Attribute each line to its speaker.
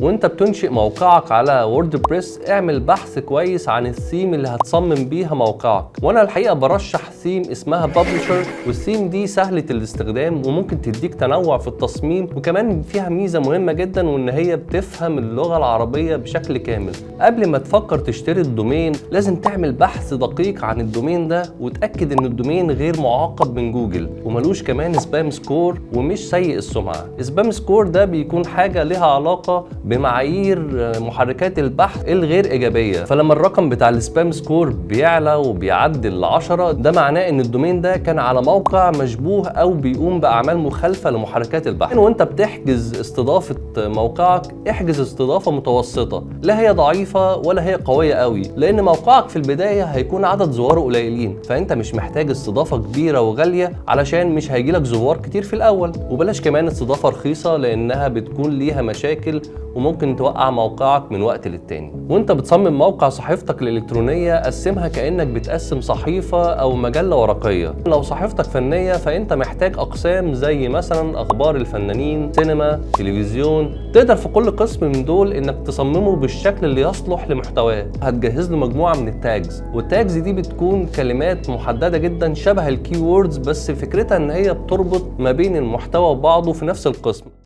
Speaker 1: وانت بتنشئ موقعك على ووردبريس اعمل بحث كويس عن الثيم اللي هتصمم بيها موقعك. وانا الحقيقه برشح ثيم اسمها بابلشر، والثيم دي سهله الاستخدام وممكن تديك تنوع في التصميم، وكمان فيها ميزه مهمه جدا وان هي بتفهم اللغه العربيه بشكل كامل. قبل ما تفكر تشتري الدومين لازم تعمل بحث دقيق عن الدومين ده وتاكد ان الدومين غير معاقب من جوجل وملوش كمان سبام سكور ومش سيء السمعه. سبام سكور ده بيكون حاجه لها علاقه بمعايير محركات البحث الغير ايجابيه، فلما الرقم بتاع السبام سكور بيعلى وبيعدي 10 ده معناه ان الدومين ده كان على موقع مشبوه او بيقوم باعمال مخالفه لمحركات البحث. وانت بتحجز استضافه موقعك احجز استضافه متوسطه، لا هي ضعيفه ولا هي قويه قوي، لان موقعك في البدايه هيكون عدد زواره قليلين، فانت مش محتاج استضافه كبيره وغاليه علشان مش هيجيلك زوار كتير في الاول. وبلاش كمان استضافه رخيصه لانها بتكون ليها مشاكل وممكن توقع موقعك من وقت للتاني. وانت بتصمم موقع صحيفتك الالكترونيه قسمها كانك بتقسم صحيفه او مجله ورقيه. لو صحيفتك فنيه فانت محتاج اقسام زي مثلا اخبار الفنانين، سينما، تلفزيون. تقدر في كل قسم من دول انك تصممه بالشكل اللي يصلح لمحتواه. هتجهز له مجموعه من التاجز، والتاجز دي بتكون كلمات محدده جدا شبه الكي ووردز، بس فكرتها ان هي بتربط ما بين المحتوى وبعضه في نفس القسم.